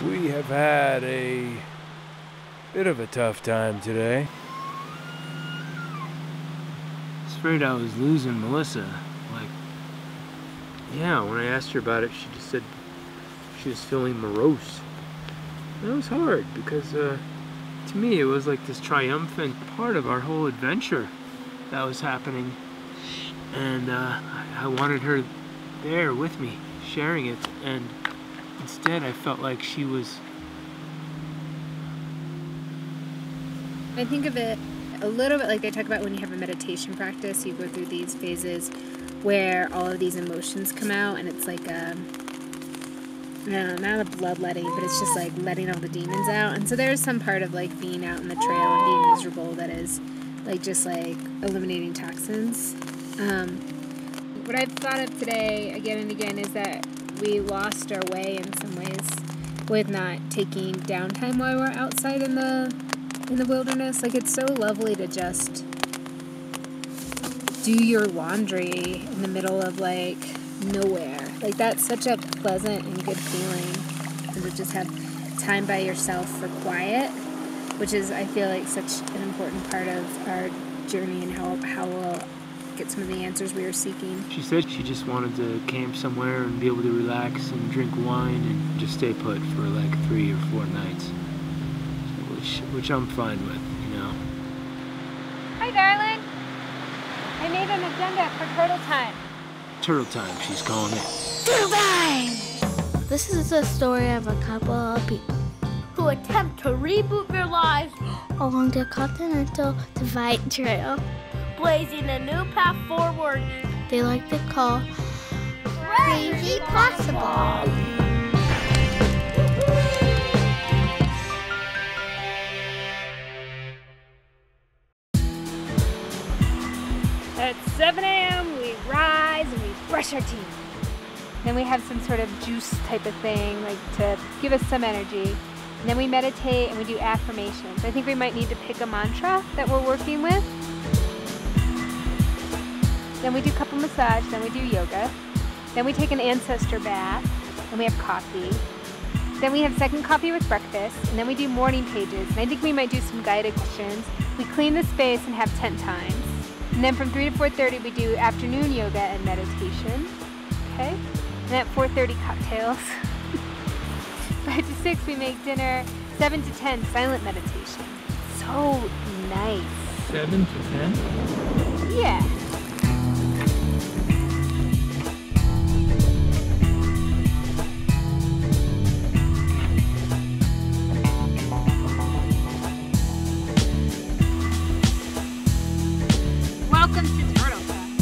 We have had a bit of a tough time today. I was afraid I was losing Melissa. Yeah, when I asked her about it, she just said she was feeling morose. And it was hard because to me it was like this triumphant part of our whole adventure that was happening. And I wanted her there with me, sharing it, and instead I felt like she was... I think of it a little bit like they talk about when you have a meditation practice, you go through these phases where all of these emotions come out, and it's like I don't know, not a bloodletting, but it's just like letting all the demons out. And so there's some part of like being out in the trail and being miserable that is like just like eliminating toxins. What I've thought of today again and again is that we lost our way in some ways with not taking downtime while we're outside in the wilderness. Like, it's so lovely to just do your laundry in the middle of like nowhere. Like, that's such a pleasant and good feeling, and to just have time by yourself for quiet, which is, I feel like, such an important part of our journey and how we'll get some of the answers we were seeking. She said she just wanted to camp somewhere and be able to relax and drink wine and just stay put for like 3 or 4 nights, which I'm fine with, you know. Hi, darling. I made an agenda for Turtle Time. Turtle Time, she's calling it. Turtle Time! This is the story of a couple of people who attempt to reboot their lives along the Continental Divide Trail, blazing a new path forward they like to call Crazy Possible. At 7 a.m. we rise and we brush our teeth. Then we have some sort of juice type of thing, like to give us some energy. And then we meditate and we do affirmations. I think we might need to pick a mantra that we're working with. Then we do couple massage, then we do yoga. Then we take an ancestor bath, and we have coffee. Then we have second coffee with breakfast, and then we do morning pages. And I think we might do some guided questions. We clean the space and have tent times. And then from 3 to 4:30 we do afternoon yoga and meditation. Okay? And at 4:30 cocktails. 5 to 6 we make dinner. 7 to 10 silent meditation. So nice. 7 to 10? Yeah. Welcome to Turtle Time.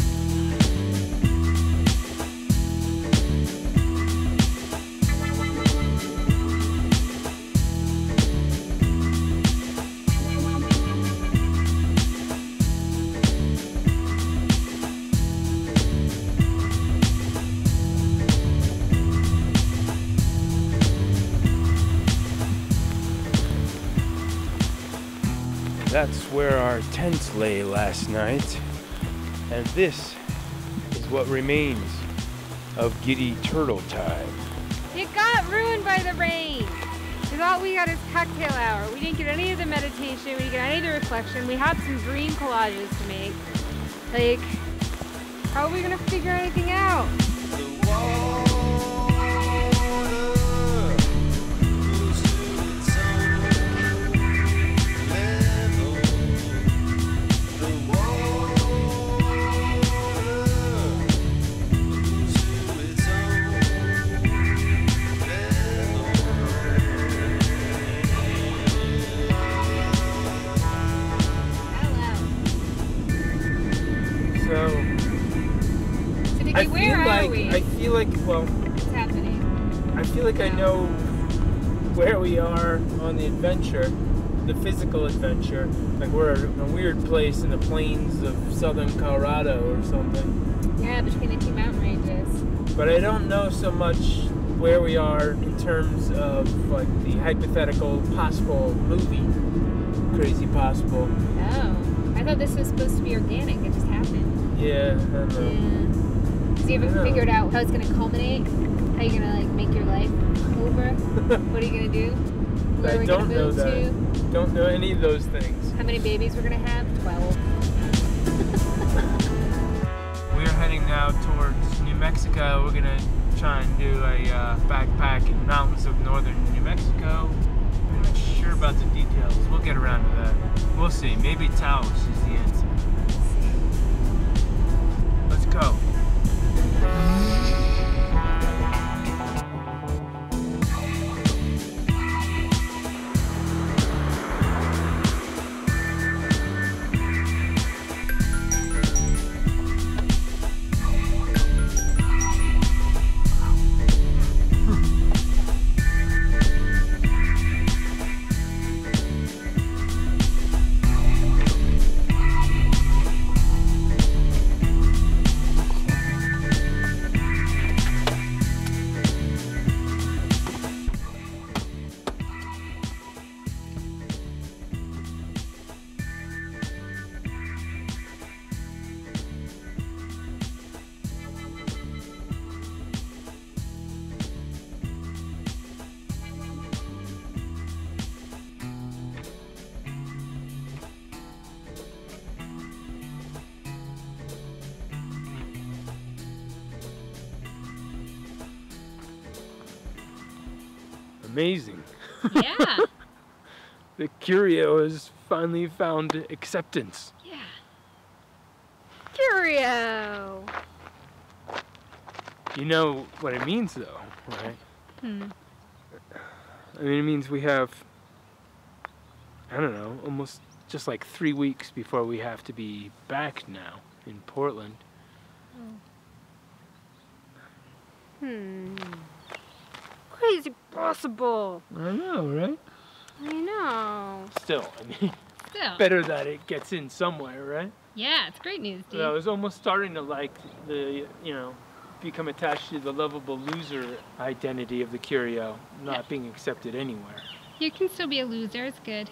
That's where our tents lay last night. And this is what remains of Giddy Turtle Time. It got ruined by the rain. Because all we got is cocktail hour. We didn't get any of the meditation. We didn't get any of the reflection. We had some dream collages to make. Like, how are we going to figure anything out? What's happening? I feel like I know where we are on the adventure, the physical adventure. Like we're in a weird place in the plains of southern Colorado or something. Yeah, between the 2 mountain ranges. But I don't know so much where we are in terms of like the hypothetical possible movie, Crazy Possible. Oh, I thought this was supposed to be organic. It just happened. Yeah, I don't know. Yeah. So you haven't figured out how it's going to culminate? How you're going to, like, make your life over? What are you going to do? Where are we going to move to? Don't know any of those things. How many babies we're going to have? 12. We're heading now towards New Mexico. We're gonna try and do a backpack in mountains of northern New Mexico. I'm not sure about the details. We'll get around to that. We'll see. Maybe Taos is the answer. Let's go. Amazing. Yeah. The Curio has finally found acceptance. Yeah. Curio. You know what it means though, right? I mean, it means we have, I don't know, almost just like 3 weeks before we have to be back now in Portland. Crazy possible. I know, right? I know. Still, I mean, Still. better that it gets in somewhere, right? Yeah, it's great news, dude. But I was almost starting to like the, become attached to the lovable loser identity of the Curio, not being accepted anywhere. You can still be a loser. It's good.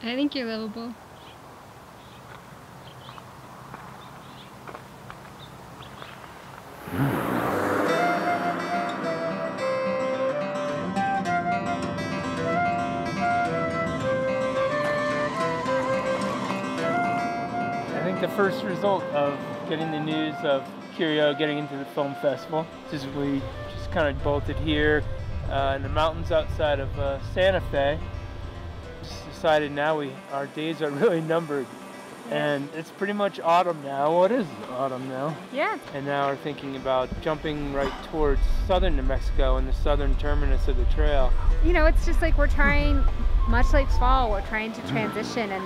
I think you're lovable. I think the first result of getting the news of Curio getting into the film festival is we just kind of bolted here in the mountains outside of Santa Fe. Just decided now our days are really numbered, and it's pretty much autumn now. Well, it is autumn now. Yeah. And now we're thinking about jumping right towards southern New Mexico and the southern terminus of the trail. You know, it's just like we're trying, much like fall, we're trying to transition, and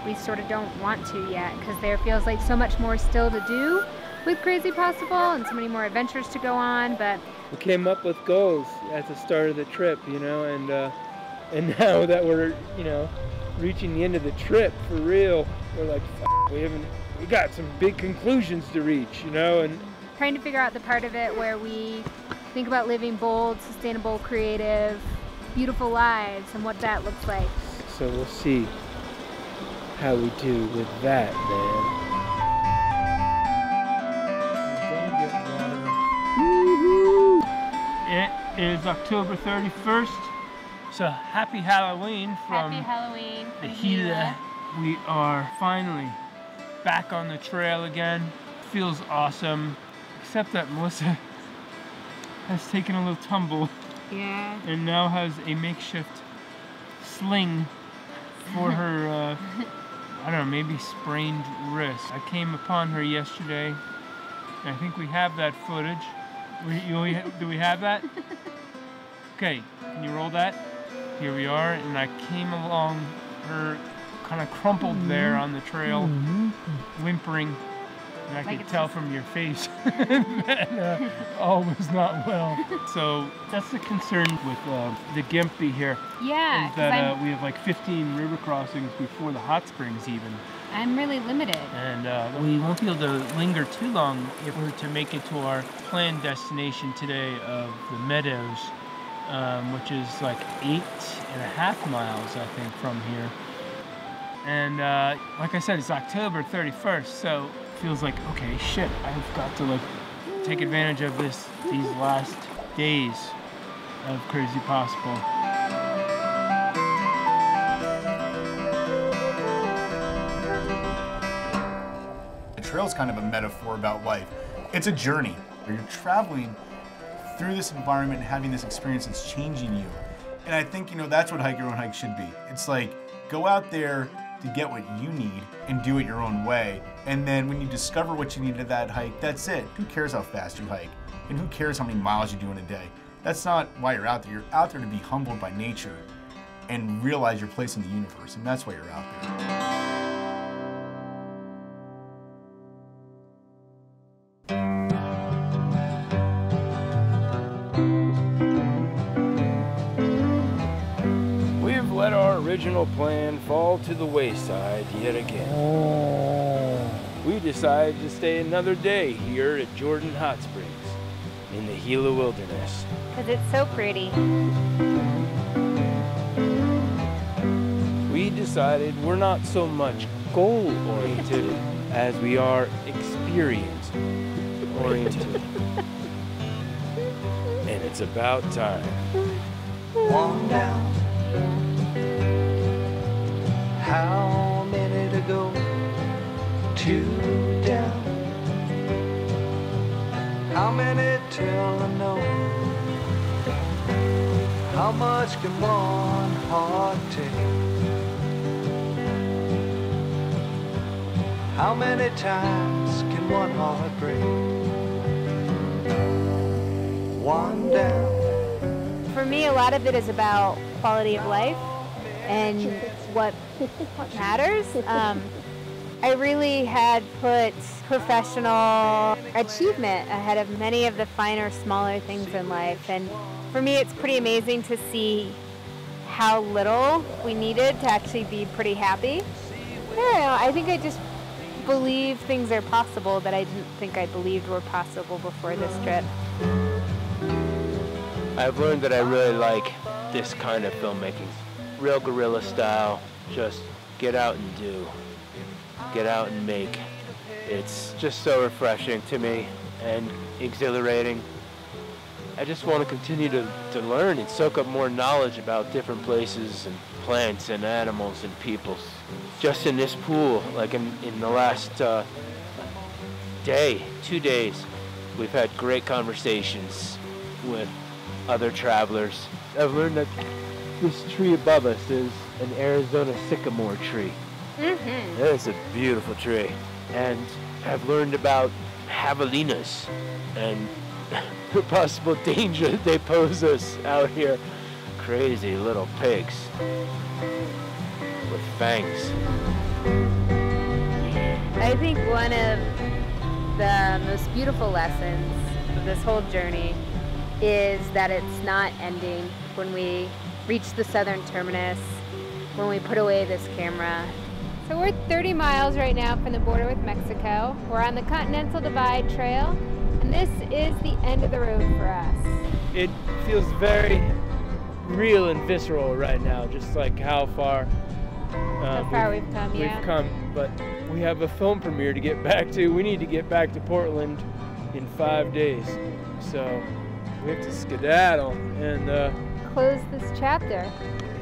we sort of don't want to yet because there feels like so much more still to do with Crazy Possible and so many more adventures to go on. But We came up with goals at the start of the trip, and now that we're, reaching the end of the trip for real, we're like, we got some big conclusions to reach, and trying to figure out the part of it where we think about living bold, sustainable, creative, beautiful lives and what that looks like. so we'll see how we do with that, man. It is October 31st, so happy Halloween from Happy Halloween the from Gilla. We are finally back on the trail again. Feels awesome, except that Melissa has taken a little tumble Yeah. and now has a makeshift sling for her, I don't know, maybe sprained wrist. I came upon her yesterday, and I think we have that footage. Do we have that? Okay, can you roll that? Here we are, and I came along her kind of crumpled there on the trail, whimpering, and I could tell from your face that all was not well. So that's the concern with the Gimpy here. Yeah, is that we have like 15 river crossings before the hot springs even. I'm really limited. And we won't be able to linger too long if we're to make it to our planned destination today of the Meadows, which is like 8.5 miles, I think, from here. And like I said, it's October 31st, so it feels like, okay, shit, I've got to like take advantage of these last days of Crazy Possible. The trail's kind of a metaphor about life. It's a journey where you're traveling through this environment and having this experience that's changing you. And I think, that's what Hike Your Own Hike should be. It's like, go out there to get what you need and do it your own way. And then when you discover what you need to that hike, that's it. Who cares how fast you hike? And who cares how many miles you do in a day? That's not why you're out there. You're out there to be humbled by nature and realize your place in the universe. And that's why you're out there. Let our original plan fall to the wayside yet again. We decided to stay another day here at Jordan Hot Springs in the Gila Wilderness. Because it's so pretty. We decided we're not so much goal-oriented as we are experience-oriented. And it's about time. One down. How many to go? 2 down. How many till I know? How much can one heart take? How many times can one heart break? 1 down. For me, a lot of it is about quality of life and what matters. I really had put professional achievement ahead of many of the finer, smaller things in life. And for me, it's pretty amazing to see how little we needed to actually be pretty happy. I don't know, I think I just believe things are possible that I didn't think I believed were possible before this trip. I've learned that I really like this kind of filmmaking. Real guerrilla style, just get out and do. Get out and make. It's just so refreshing to me and exhilarating. I just want to continue to learn and soak up more knowledge about different places and plants and animals and peoples. Just in this pool, like in the last 2 days, we've had great conversations with other travelers. I've learned that this tree above us is an Arizona sycamore tree. Mm-hmm. It's a beautiful tree. And I've learned about javelinas and the possible danger they pose us out here. Crazy little pigs with fangs. I think one of the most beautiful lessons of this whole journey is that it's not ending when we reach the southern terminus, when we put away this camera. So we're 30 miles right now from the border with Mexico. We're on the Continental Divide Trail, and this is the end of the road for us. It feels very real and visceral right now, just like how far we've come, yeah. We've come, but we have a film premiere to get back to. We need to get back to Portland in 5 days, so we have to skedaddle and close this chapter.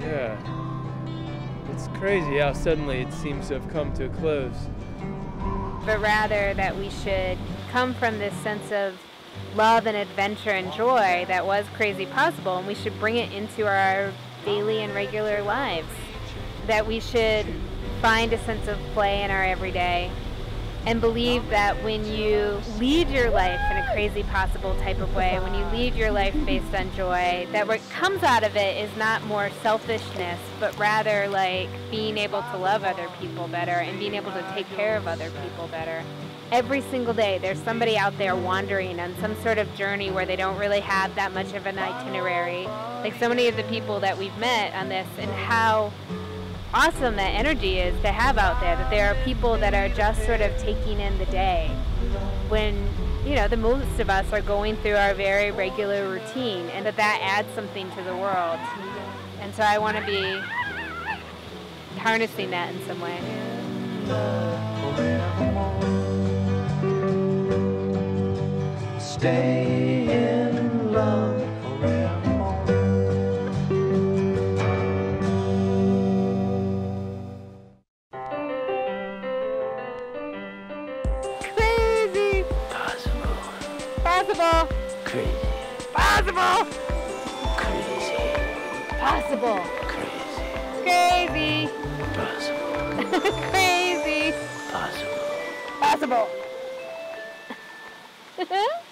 Yeah, it's crazy how suddenly it seems to have come to a close. But rather that we should come from this sense of love and adventure and joy that was Crazy Possible, and we should bring it into our daily and regular lives. That we should find a sense of play in our everyday and believe that when you lead your life in a Crazy Possible type of way, when you lead your life based on joy, that what comes out of it is not more selfishness, but rather like being able to love other people better and being able to take care of other people better. Every single day, there's somebody out there wandering on some sort of journey where they don't really have that much of an itinerary. Like so many of the people that we've met on this, and how awesome that energy is to have out there, that there are people that are just sort of taking in the day when, you know, the most of us are going through our very regular routine, and that adds something to the world. And so I want to be harnessing that in some way. Stay in love forevermore. Crazy! Possible. Possible! Crazy. Possible! Crazy. Possible! Crazy. Crazy! Possible. Crazy! Possible. Possible!